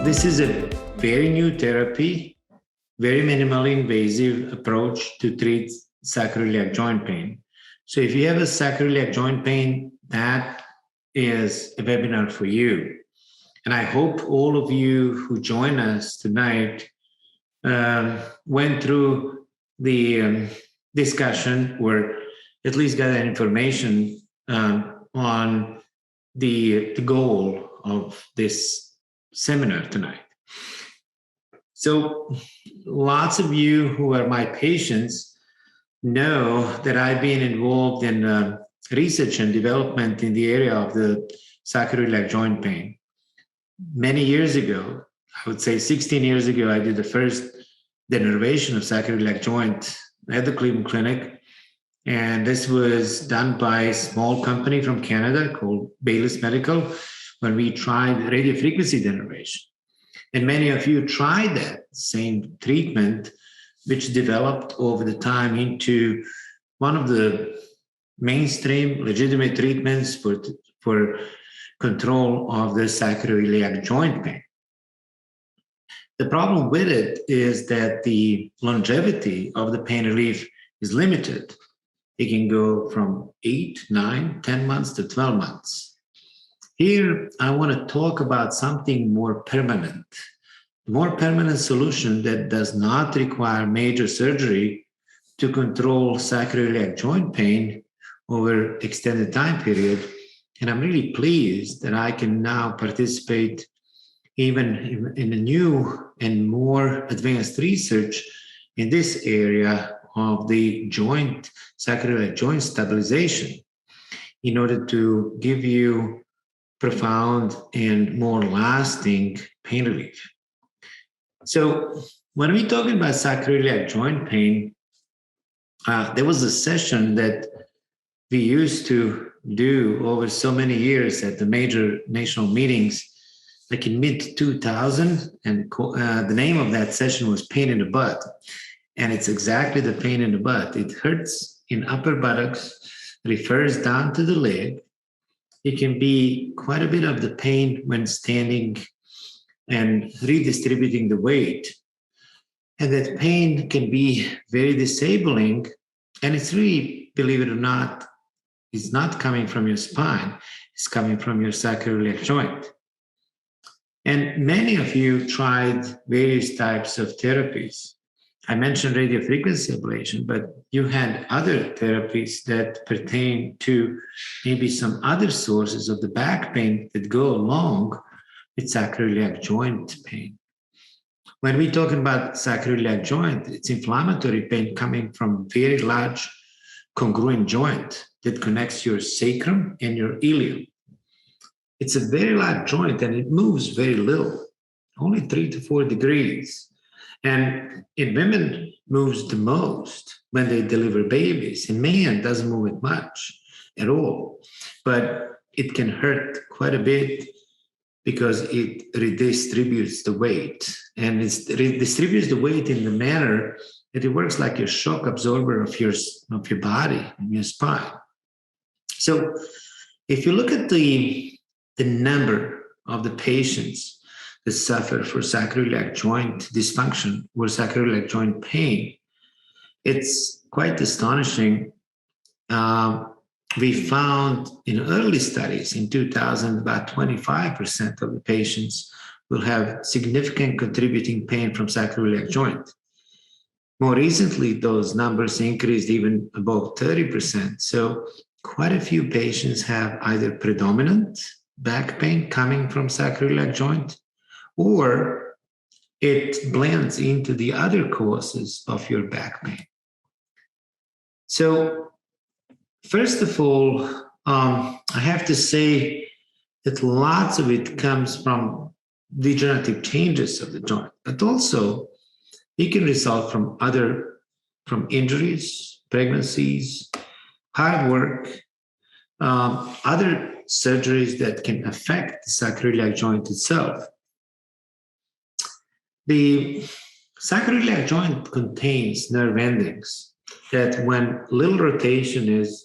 This is a very new therapy, very minimally invasive approach to treat sacroiliac joint pain. So if you have a sacroiliac joint pain, that is a webinar for you. And I hope all of you who join us tonight went through the discussion or at least got that information on the goal of this seminar tonight. So lots of you who are my patients know that I've been involved in research and development in the area of the sacroiliac joint pain. Many years ago, I would say 16 years ago, I did the first denervation of sacroiliac joint at the Cleveland Clinic. And this was done by a small company from Canada called Baylis Medical when we tried radiofrequency denervation. And many of you tried that same treatment, which developed over the time into one of the mainstream legitimate treatments for control of the sacroiliac joint pain. The problem with it is that the longevity of the pain relief is limited. It can go from 8, 9, 10 months to 12 months. Here, I want to talk about something more permanent solution that does not require major surgery to control sacroiliac joint pain over extended time period. And I'm really pleased that I can now participate even in a new and more advanced research in this area of the sacroiliac joint stabilization in order to give you profound and more lasting pain relief. So when we're talking about sacroiliac joint pain, there was a session that we used to do over so many years at the major national meetings, like in mid-2000, and the name of that session was Pain in the Butt. And it's exactly the pain in the butt. It hurts in upper buttocks, refers down to the leg. It can be quite a bit of the pain when standing and redistributing the weight. And that pain can be very disabling. And it's really, believe it or not, it's not coming from your spine. It's coming from your sacroiliac joint. And many of you tried various types of therapies. I mentioned radiofrequency ablation, but you had other therapies that pertain to maybe some other sources of the back pain that go along with sacroiliac joint pain. When we're talking about sacroiliac joint, it's inflammatory pain coming from very large congruent joint that connects your sacrum and your ilium. It's a very large joint and it moves very little, only 3 to 4 degrees. And in women, moves the most when they deliver babies. In men, doesn't move it much at all. But it can hurt quite a bit because it redistributes the weight. And it redistributes the weight in the manner that it works like a shock absorber of your body and your spine. So if you look at the number of the patients that suffer for sacroiliac joint dysfunction or sacroiliac joint pain, it's quite astonishing. We found in early studies in 2000, about 25% of the patients will have significant contributing pain from sacroiliac joint. More recently, those numbers increased even above 30%. So quite a few patients have either predominant back pain coming from sacroiliac joint, or it blends into the other causes of your back pain. So first of all, I have to say that lots of it comes from degenerative changes of the joint, but also it can result from injuries, pregnancies, hard work, other surgeries that can affect the sacroiliac joint itself. The sacroiliac joint contains nerve endings that when little rotation is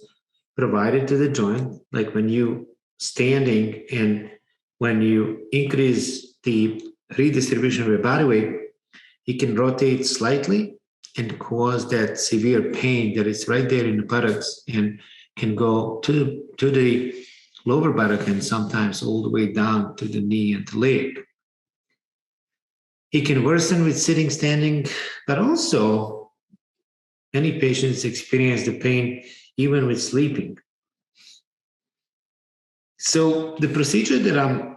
provided to the joint, like when you standing and when you increase the redistribution of your body weight, it can rotate slightly and cause that severe pain that is right there in the buttocks and can go to the lower buttock and sometimes all the way down to the knee and the leg. It can worsen with sitting, standing, but also many patients experience the pain even with sleeping. So the procedure that I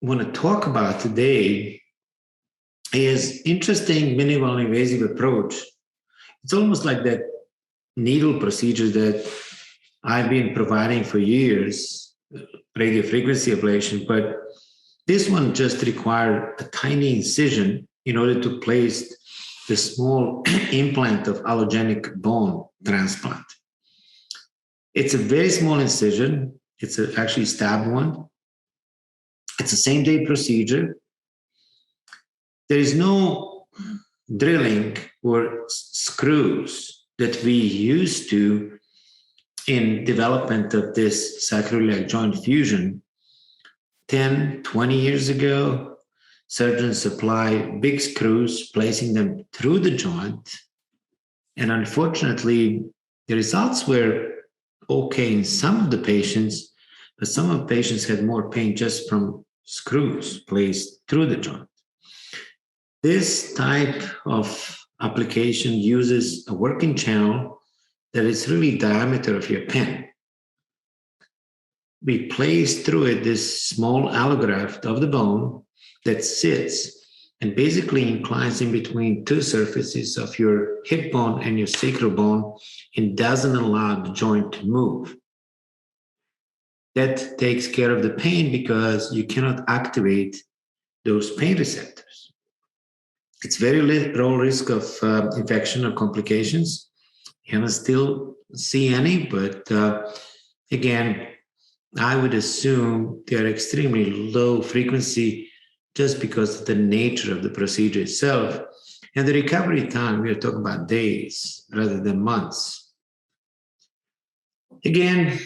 want to talk about today is interesting minimal invasive approach. It's almost like that needle procedure that I've been providing for years, radiofrequency ablation, but this one just required a tiny incision in order to place the small implant of allogenic bone transplant. It's a very small incision. It's actually stab one. It's a same-day procedure. There is no drilling or screws that we used to in development of this sacroiliac joint fusion. 10, 20 years ago, surgeons apply big screws, placing them through the joint. And unfortunately, the results were okay in some of the patients, but some of the patients had more pain just from screws placed through the joint. This type of application uses a working channel that is really diameter of your pen. We place through it this small allograft of the bone that sits and basically inclines in between two surfaces of your hip bone and your sacral bone and doesn't allow the joint to move. That takes care of the pain because you cannot activate those pain receptors. It's very low risk of infection or complications. You haven't still see any, but again, I would assume they're extremely low frequency just because of the nature of the procedure itself. And the recovery time, we are talking about days rather than months. Again,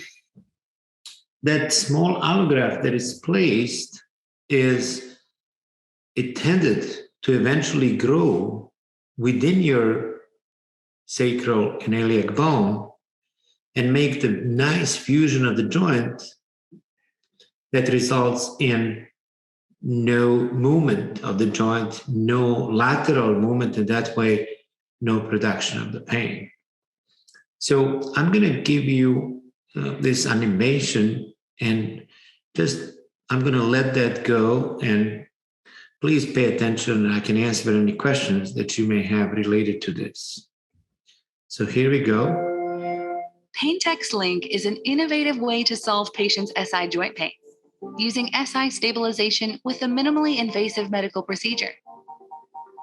that small allograft that is placed is intended to eventually grow within your sacral and iliac bone and make the nice fusion of the joint that results in no movement of the joint, no lateral movement, and that way, no production of the pain. So I'm going to give you this animation and I'm going to let that go, and please pay attention and I can answer any questions that you may have related to this. So here we go. PainTech's LinQ is an innovative way to solve patients' SI joint pain using SI stabilization with a minimally invasive medical procedure.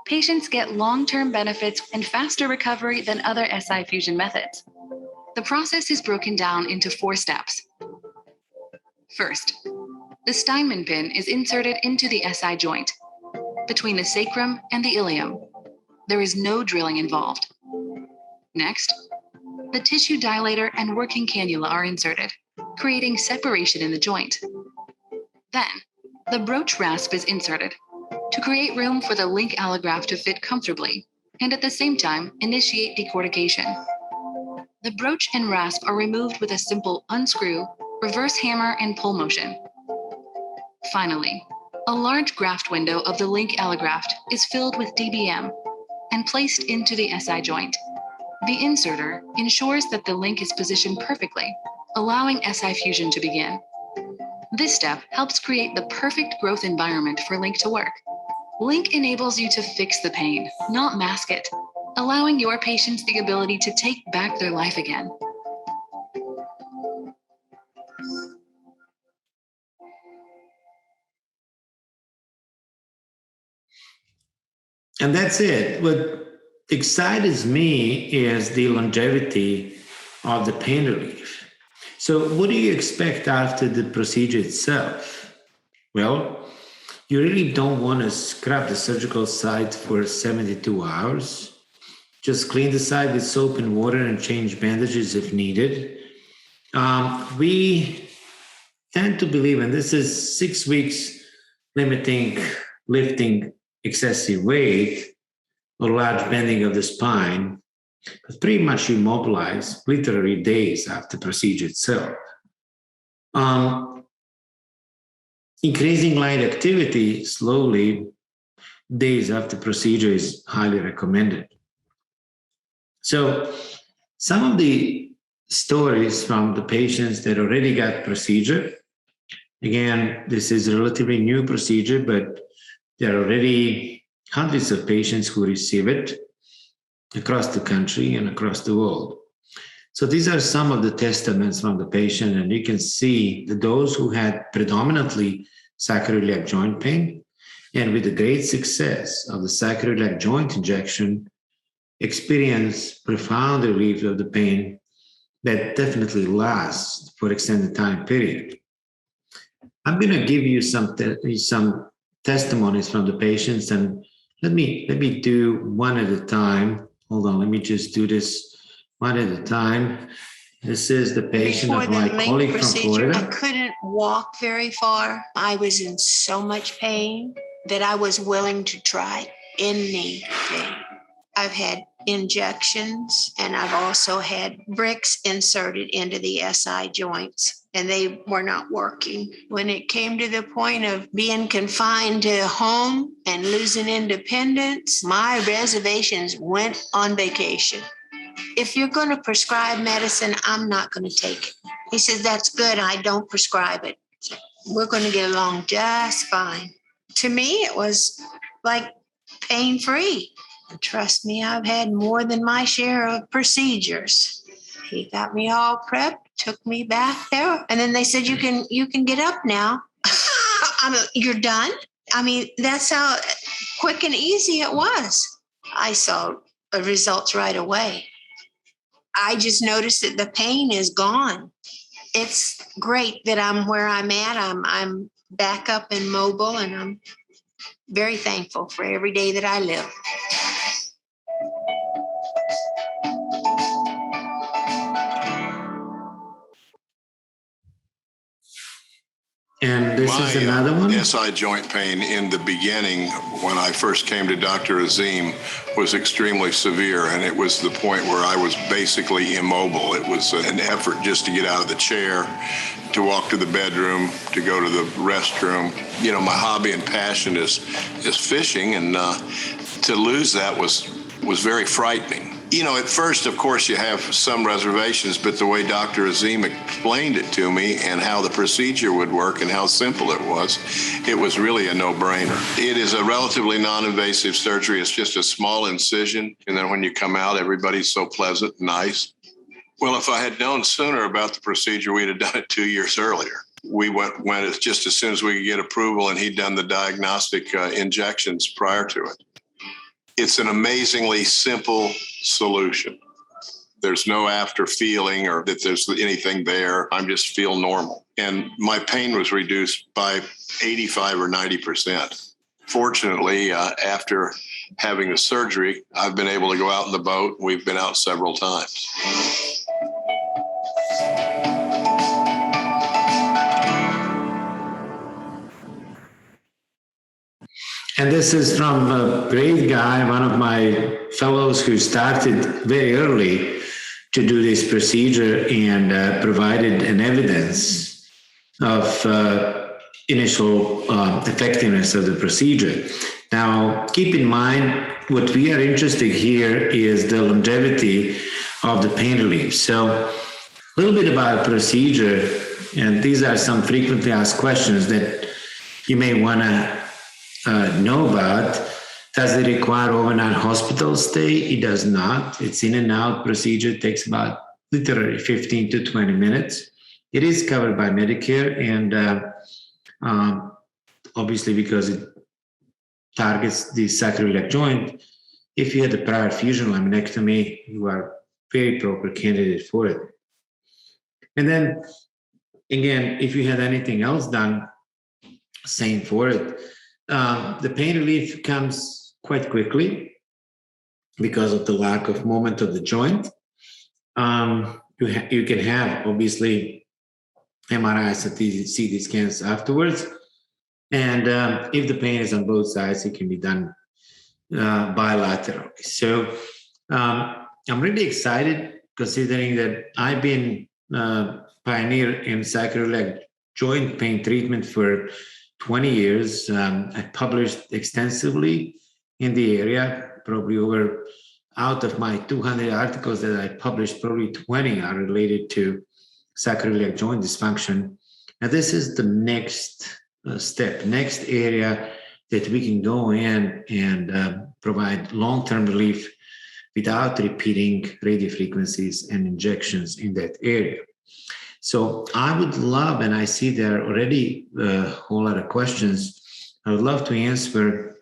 Patients get long-term benefits and faster recovery than other SI fusion methods. The process is broken down into 4 steps. First, the Steinmann pin is inserted into the SI joint between the sacrum and the ilium. There is no drilling involved. Next, the tissue dilator and working cannula are inserted, creating separation in the joint. Then, the broach rasp is inserted to create room for the LinQ allograft to fit comfortably and at the same time initiate decortication. The broach and rasp are removed with a simple unscrew, reverse hammer, and pull motion. Finally, a large graft window of the LinQ allograft is filled with DBM and placed into the SI joint. The inserter ensures that the LinQ is positioned perfectly, allowing SI fusion to begin. This step helps create the perfect growth environment for LinQ to work. LinQ enables you to fix the pain, not mask it, allowing your patients the ability to take back their life again. And that's it. What excites me is the longevity of the pain relief. So what do you expect after the procedure itself? Well, you really don't want to scrub the surgical site for 72 hours. Just clean the site with soap and water and change bandages if needed. We tend to believe, and this is 6 weeks limiting lifting excessive weight or large bending of the spine, but pretty much immobilized literally days after procedure itself. Increasing light activity slowly days after procedure is highly recommended. So some of the stories from the patients that already got procedure, again, this is a relatively new procedure, but there are already hundreds of patients who receive it across the country and across the world. So these are some of the testaments from the patient, and you can see that those who had predominantly sacroiliac joint pain and with the great success of the sacroiliac joint injection experience profound relief of the pain that definitely lasts for extended time period. I'm going to give you some testimonies from the patients, and let me do one at a time. Hold on, let me just do this one at a time. This is the patient of my colleague from Florida. I couldn't walk very far. I was in so much pain that I was willing to try anything. I've had injections, and I've also had bricks inserted into the SI joints, and they were not working. When it came to the point of being confined to home and losing independence, my reservations went on vacation. If you're going to prescribe medicine, I'm not going to take it. He said, that's good. I don't prescribe it. We're going to get along just fine. To me, it was like pain-free. And trust me, I've had more than my share of procedures. He got me all prepped, took me back there, and then they said, you can get up now. You're done? I mean, that's how quick and easy it was. I saw results right away. I just noticed that the pain is gone. It's great that I'm where I'm at. I'm back up and mobile, and I'm very thankful for every day that I live. And this is another one. SI joint pain in the beginning, when I first came to Dr. Azim, was extremely severe, and it was the point where I was basically immobile. It was an effort just to get out of the chair, to walk to the bedroom, to go to the restroom. You know, my hobby and passion is fishing, and to lose that was very frightening. You know, at first, of course, you have some reservations, but the way Dr. Azim explained it to me and how the procedure would work and how simple it was really a no-brainer. It is a relatively non-invasive surgery. It's just a small incision, and then when you come out, everybody's so pleasant and nice. Well, if I had known sooner about the procedure, we'd have done it 2 years earlier. We went just as soon as we could get approval, and he'd done the diagnostic injections prior to it. It's an amazingly simple solution. There's no after feeling or that there's anything there. I just feel normal. And my pain was reduced by 85 or 90%. Fortunately, after having the surgery, I've been able to go out in the boat. We've been out several times. And this is from a great guy, one of my fellows who started very early to do this procedure and provided an evidence of initial effectiveness of the procedure. Now, keep in mind, what we are interested here is the longevity of the pain relief. So a little bit about procedure, and these are some frequently asked questions that you may want to know about. Does it require overnight hospital stay? It does not. It's in and out procedure. It takes about literally 15 to 20 minutes. It is covered by Medicare, and obviously because it targets the sacroiliac joint, if you had a prior fusion laminectomy, you are very proper candidate for it. And then again, if you had anything else done, same for it. The pain relief comes quite quickly because of the lack of movement of the joint. You can have, obviously, MRIs and CT scans afterwards. And if the pain is on both sides, it can be done bilaterally. So I'm really excited, considering that I've been pioneer in sacroiliac joint pain treatment for 20 years. I published extensively in the area, probably out of my 200 articles that I published, probably 20 are related to sacroiliac joint dysfunction. And this is the next step, next area that we can go in and provide long-term relief without repeating radiofrequencies and injections in that area. So I would love, and I see there are already a whole lot of questions, I would love to answer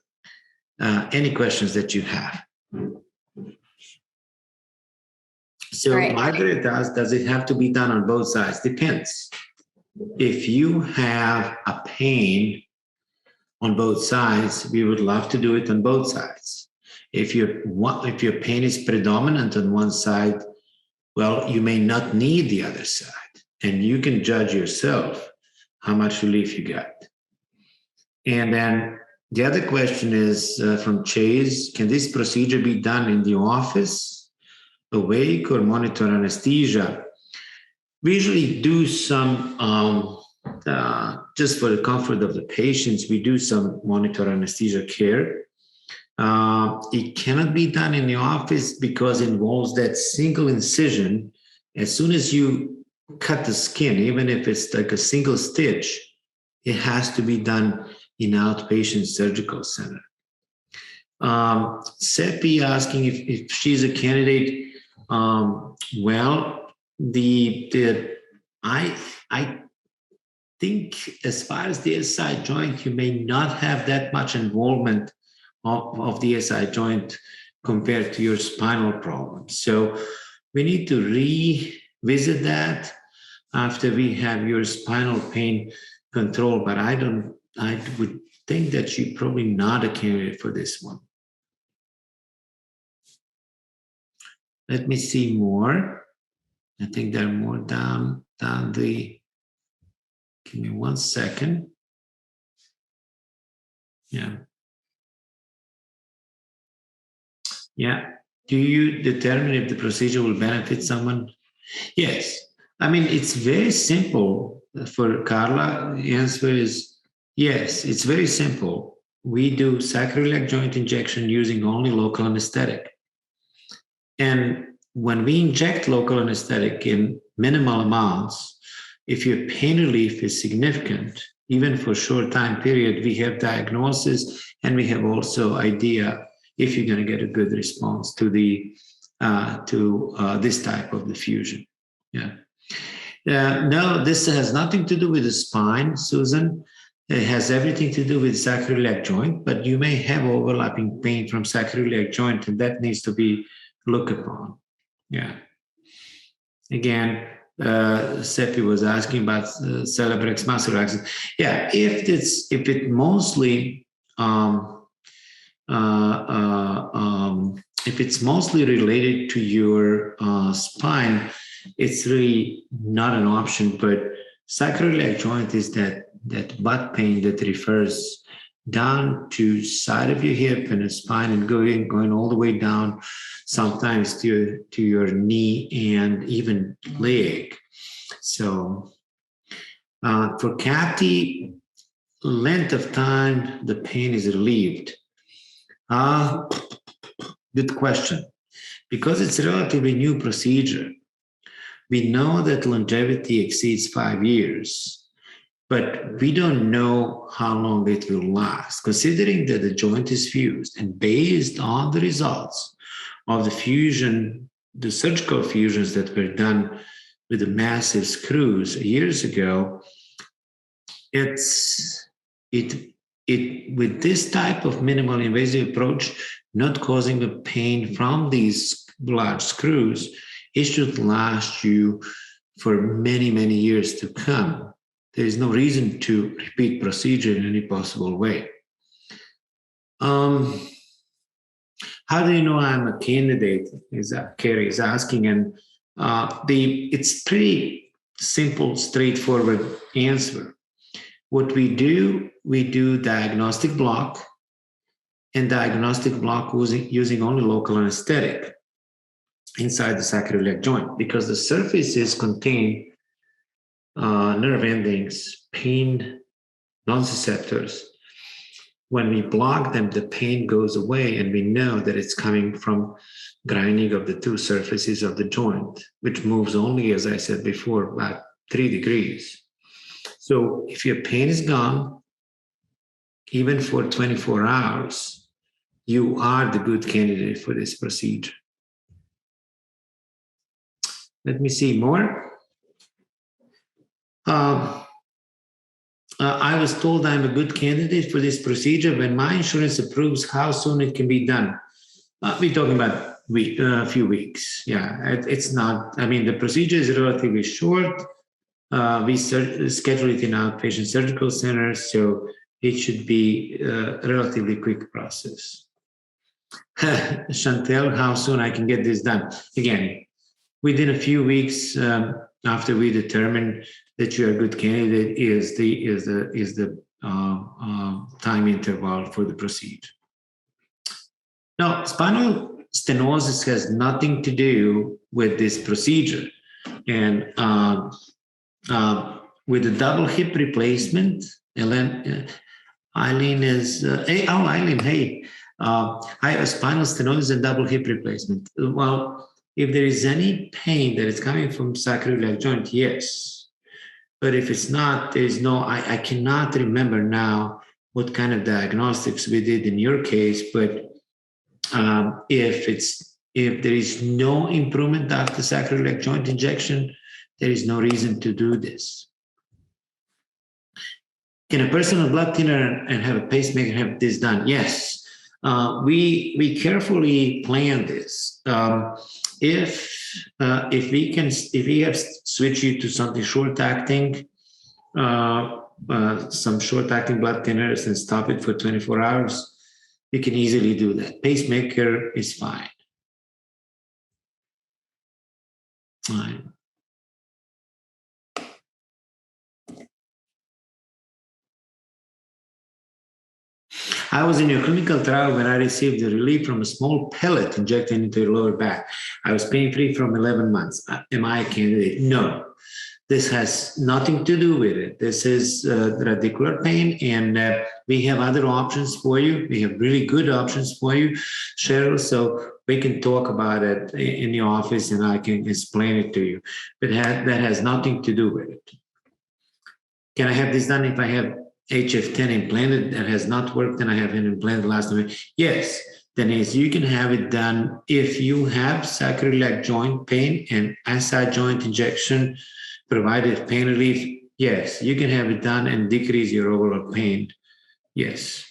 any questions that you have. So Great. Margaret asks, does it have to be done on both sides? Depends. If you have a pain on both sides, we would love to do it on both sides. If your pain is predominant on one side, well, you may not need the other side, and you can judge yourself how much relief you got. And then the other question is from Chase, can this procedure be done in the office, awake, or monitor anesthesia? We usually do some, just for the comfort of the patients, we do some monitor anesthesia care. It cannot be done in the office because it involves that single incision. As soon as you cut the skin, even if it's like a single stitch, it has to be done in outpatient surgical center. Seppi asking if she's a candidate. Well, I think as far as the SI joint, you may not have that much involvement of the SI joint compared to your spinal problem. So we need to revisit that after we have your spinal pain control, but I would think that you're probably not a candidate for this one. Let me see more. I think there are more down the, give me 1 second. Yeah. Yeah. Do you determine if the procedure will benefit someone? Yes. I mean, it's very simple for Carla. The answer is yes, it's very simple. We do sacroiliac joint injection using only local anesthetic. And when we inject local anesthetic in minimal amounts, if your pain relief is significant, even for a short time period, we have diagnosis, and we have also idea if you're going to get a good response to the this type of diffusion. Yeah. No, this has nothing to do with the spine, Susan. It has everything to do with sacroiliac joint, but you may have overlapping pain from sacroiliac joint, and that needs to be looked upon. Yeah. Again, Seppi was asking about Celebrex muscular access. Yeah, if it mostly if it's mostly related to your spine, it's really not an option. But sacroiliac joint is that butt pain that refers down to side of your hip and the spine and going all the way down, sometimes to your knee and even leg. So for Kathy, length of time the pain is relieved. Good question. Because it's a relatively new procedure, we know that longevity exceeds 5 years, but we don't know how long it will last. Considering that the joint is fused and based on the results of the fusion, the surgical fusions that were done with the massive screws years ago, with this type of minimal invasive approach, not causing the pain from these large screws, it should last you for many, many years to come. There is no reason to repeat procedure in any possible way. How do you know I'm a candidate? Carrie is asking, and it's pretty simple, straightforward answer. What we do diagnostic block, and diagnostic block using only local anesthetic inside the sacroiliac joint, because the surfaces contain nerve endings, pain nociceptors. When we block them, the pain goes away, and we know that it's coming from grinding of the two surfaces of the joint, which moves only, as I said before, about 3 degrees. So if your pain is gone, even for 24 hours, you are the good candidate for this procedure. Let me see more. I was told I'm a good candidate for this procedure when my insurance approves how soon it can be done. We're talking about a few weeks. Yeah, it's not, I mean, the procedure is relatively short. We schedule it in outpatient surgical centers, so it should be a relatively quick process. Chantel, how soon I can get this done? Again, within a few weeks after we determine that you're a good candidate is the time interval for the procedure. Now, spinal stenosis has nothing to do with this procedure, and with the double hip replacement, Eileen is Eileen, hey, I have spinal stenosis and double hip replacement. Well, if there is any pain that is coming from sacroiliac joint, yes. But if it's not, there is no, I cannot remember now what kind of diagnostics we did in your case, but if there is no improvement after sacroiliac joint injection, there is no reason to do this. Can a person on blood thinner and have a pacemaker have this done? Yes. We carefully plan this. If we have switched you to something short acting, some short acting blood thinners and stop it for 24 hours, we can easily do that. Pacemaker is fine. Fine. I was in your clinical trial when I received a relief from a small pellet injected into your lower back. I was pain-free from 11 months. Am I a candidate? No. This has nothing to do with it. This is radicular pain, and we have other options for you. We have really good options for you, Cheryl, so we can talk about it in the office and I can explain it to you. But that has nothing to do with it. Can I have this done if I have HF10 implanted that has not worked and I have an implanted last time? Yes, Denise, you can have it done if you have sacroiliac joint pain and SI joint injection provided pain relief. Yes, you can have it done and decrease your overall pain. Yes.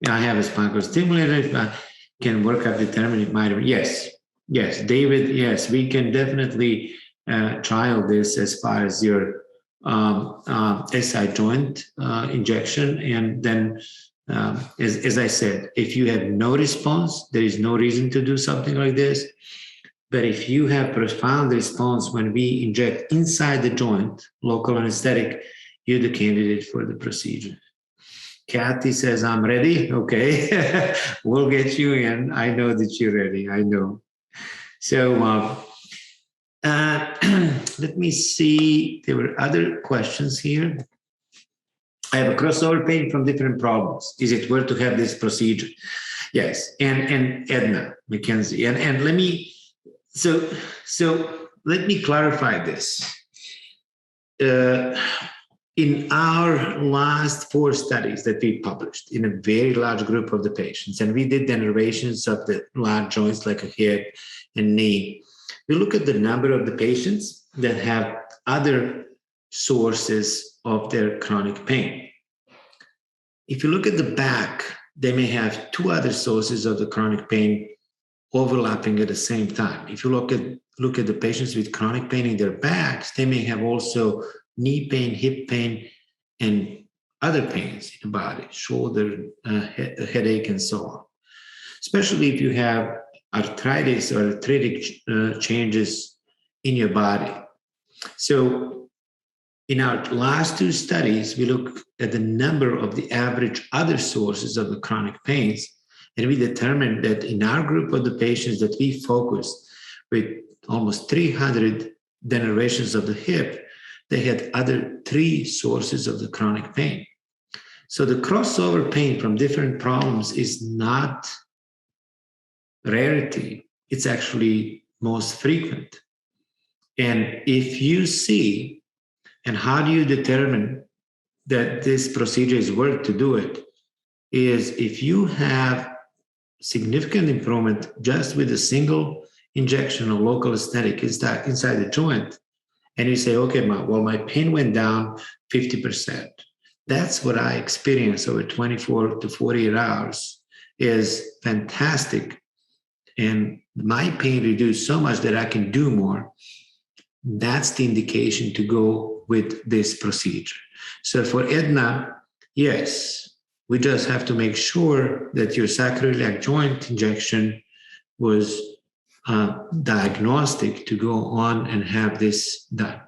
I have a spinal stimulator. If I can work up determine it might. Yes, David, yes, we can definitely trial this as far as your SI joint injection. And then, as I said, if you have no response, there is no reason to do something like this. But if you have profound response when we inject inside the joint, local anesthetic, you're the candidate for the procedure. Kathy says, I'm ready. Okay, we'll get you in. I know that you're ready. I know. So let me see. There were other questions here. I have a crossover pain from different problems. Is it worth to have this procedure? Yes. And Edna McKenzie. And let me, so let me clarify this. In our last 4 studies that we published in a very large group of the patients, and we did denervations of the large joints like a hip and knee, we look at the number of the patients that have other sources of their chronic pain. If you look at the back, they may have 2 other sources of the chronic pain overlapping at the same time. If you look at the patients with chronic pain in their backs, they may have also knee pain, hip pain, and other pains in the body, shoulder, headache, and so on. Especially if you have arthritis or arthritic changes in your body. So In our last two studies, we looked at the number of the average other sources of the chronic pains, and we determined that in our group of the patients that we focused with almost 300 denervations of the hip, they had other 3 sources of the chronic pain. So the crossover pain from different problems is not rarity, it's actually most frequent. And if you see, and how do you determine that this procedure is worth to do it, is if you have significant improvement just with a single injection of local anesthetic inside the joint, and you say, okay, my pain went down 50%. That's what I experienced over 24 to 48 hours is fantastic. And my pain reduced so much that I can do more. That's the indication to go with this procedure. So for Edna, yes, we just have to make sure that your sacroiliac joint injection was diagnostic to go on and have this done.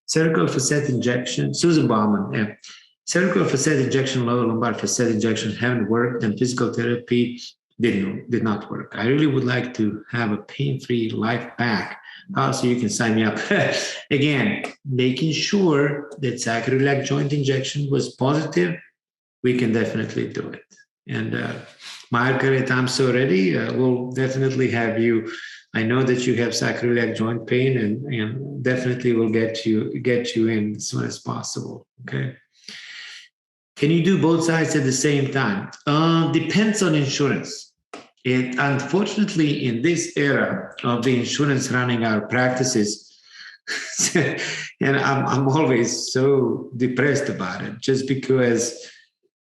Cervical facet injection, Susan Bauman, cervical facet injection, lower lumbar facet injection haven't worked, and physical therapy did not work. I really would like to have a pain-free life back. So you can sign me up. Again, making sure that sacroiliac joint injection was positive, we can definitely do it. And Margaret, I'm so ready. We'll definitely have you. I know that you have sacroiliac joint pain, and definitely will get you in as soon as possible. Okay. Can you do both sides at the same time? Depends on insurance. Unfortunately, in this era of the insurance running our practices, and I'm always so depressed about it, just because,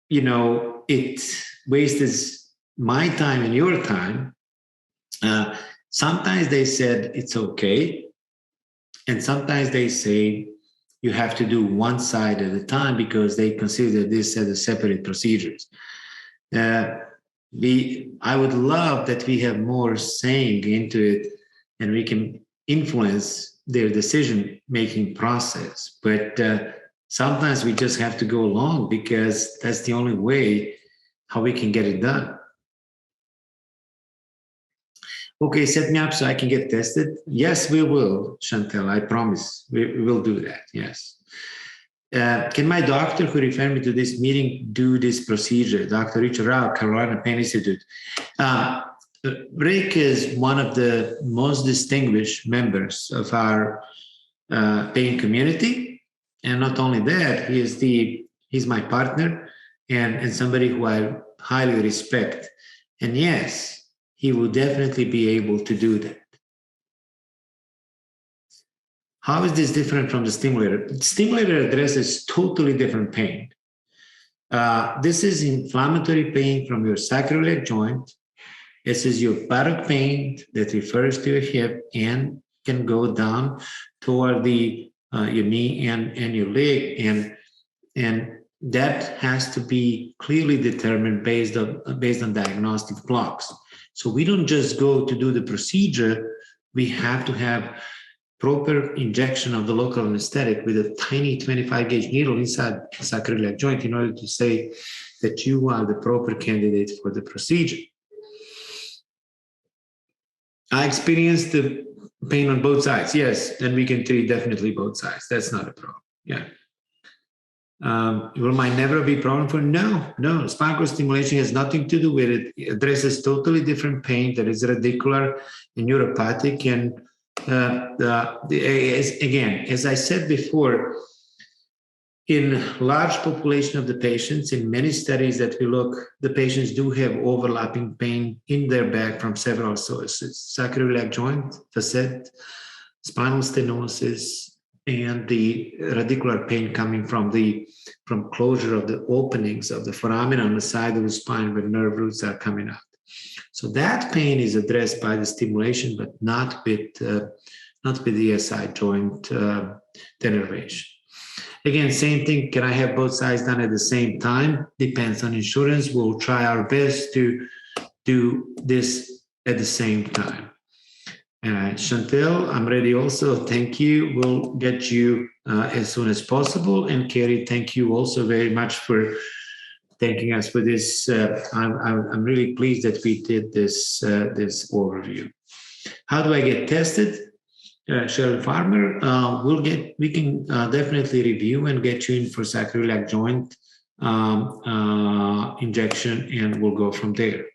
it wastes my time and your time. Sometimes they said it's okay, and sometimes they say you have to do one side at a time because they consider this as a separate procedures. I would love that we have more saying into it and we can influence their decision-making process. But sometimes we just have to go along because that's the only way how we can get it done. Okay, set me up so I can get tested. Yes, we will, Chantel, I promise. We will do that, yes. Can my doctor who referred me to this meeting do this procedure? Dr. Richard Rao, Carolina Pain Institute. Rick is one of the most distinguished members of our pain community. And not only that, he's my partner and somebody who I highly respect. And yes, he will definitely be able to do that. How is this different from the stimulator? The stimulator addresses totally different pain. This is inflammatory pain from your sacroiliac joint. This is your buttock pain that refers to your hip and can go down toward your knee and your leg. And that has to be clearly determined based on diagnostic blocks. So we don't just go to do the procedure. We have to have proper injection of the local anesthetic with a tiny 25 gauge needle inside the sacroiliac joint in order to say that you are the proper candidate for the procedure. I experienced the pain on both sides. Yes, then we can treat definitely both sides. That's not a problem. Yeah. Will my never be a problem for? No. Spinal stimulation has nothing to do with it. It addresses totally different pain that is radicular and neuropathic. And again, as I said before, in large population of the patients, in many studies that we look, the patients do have overlapping pain in their back from several sources: sacroiliac joint, facet, spinal stenosis, and the radicular pain coming from closure of the openings of the foramina on the side of the spine where nerve roots are coming out. So that pain is addressed by the stimulation, but not with the SI joint denervation. Again, same thing. Can I have both sides done at the same time? Depends on insurance. We'll try our best to do this at the same time. Chantel, I'm ready also. Thank you. We'll get you as soon as possible. And Carrie, thank you also very much for thanking us for this. I'm really pleased that we did this overview. How do I get tested? Cheryl Farmer, we can definitely review and get you in for sacroiliac joint injection, and we'll go from there.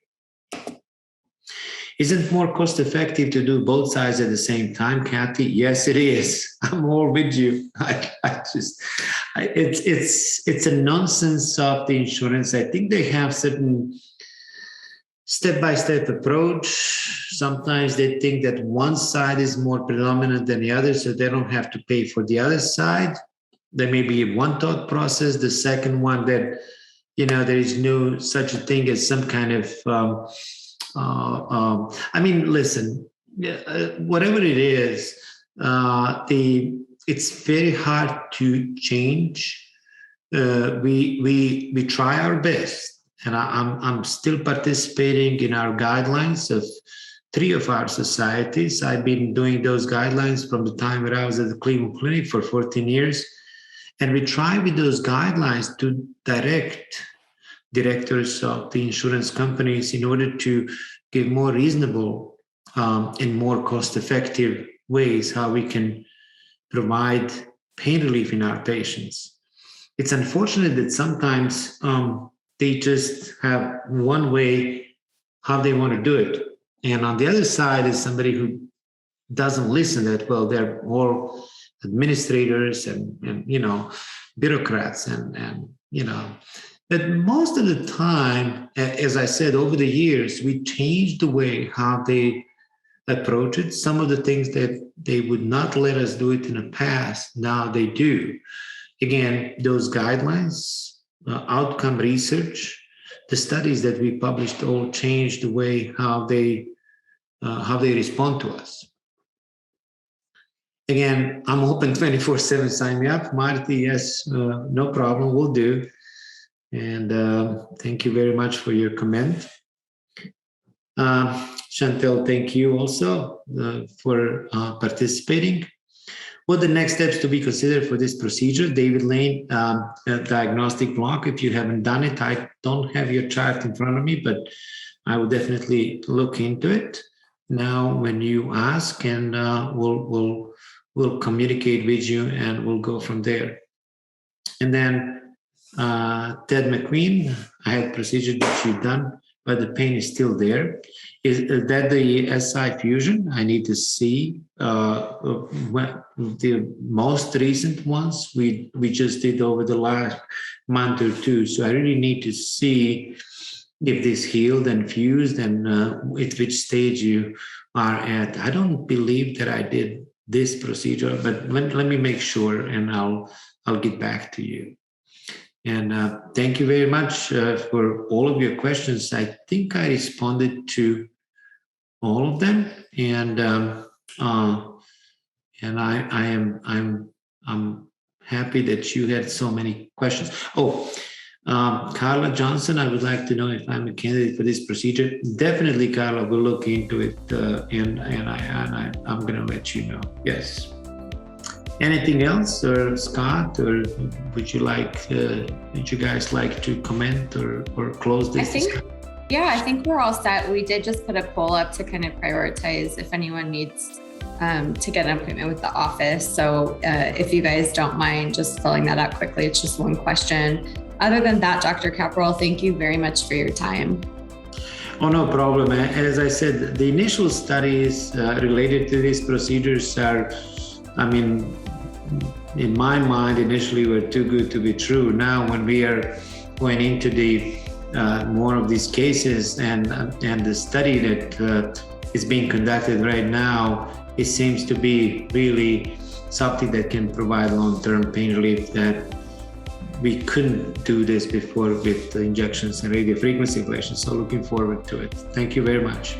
Isn't it more cost effective to do both sides at the same time, Kathy? Yes, it is. I'm all with you. It's a nonsense of the insurance. I think they have certain step-by-step approach. Sometimes they think that one side is more predominant than the other, so they don't have to pay for the other side. There may be one thought process. The second one that, there is no such a thing as some kind of listen, whatever it is, it's very hard to change. We try our best, and I'm still participating in our guidelines of 3 of our societies. I've been doing those guidelines from the time when I was at the Cleveland Clinic for 14 years, and we try with those guidelines to direct directors of the insurance companies in order to give more reasonable and more cost-effective ways how we can provide pain relief in our patients. It's unfortunate that sometimes they just have one way how they want to do it. And on the other side is somebody who doesn't listen that well. They're all administrators and bureaucrats and But most of the time, as I said, over the years, we changed the way how they approach it. Some of the things that they would not let us do it in the past, now they do. Again, those guidelines, outcome research, the studies that we published all changed the way how they respond to us. Again, I'm open 24/7. Sign me up, Marty. Yes, no problem. We'll do. And thank you very much for your comment. Chantel, thank you also for participating. What the next steps to be considered for this procedure? David Lane, diagnostic block. If you haven't done it, I don't have your chart in front of me, but I will definitely look into it now when you ask, and we'll communicate with you, and we'll go from there. And then Ted McQueen, I had procedure that you've done, but the pain is still there. Is that the SI fusion? I need to see the most recent ones we just did over the last month or two. So I really need to see if this healed and fused and at which stage you are at. I don't believe that I did this procedure, but let me make sure, and I'll get back to you. And thank you very much for all of your questions. I think I responded to all of them, and I'm happy that you had so many questions. Carla Johnson, I would like to know if I'm a candidate for this procedure. Definitely, Carla, we'll look into it, and I'm going to let you know. Yes. Anything else, or Scott, or would you guys like to comment or close this? I think we're all set. We did just put a poll up to kind of prioritize if anyone needs to get an appointment with the office. So if you guys don't mind just filling that out quickly, it's just one question. Other than that, Dr. Kapural, thank you very much for your time. Oh, no problem. As I said, the initial studies related to these procedures are, in my mind, initially were too good to be true. Now, when we are going into the more of these cases and the study that is being conducted right now, it seems to be really something that can provide long-term pain relief that we couldn't do this before with the injections and radiofrequency ablation. So looking forward to it. Thank you very much.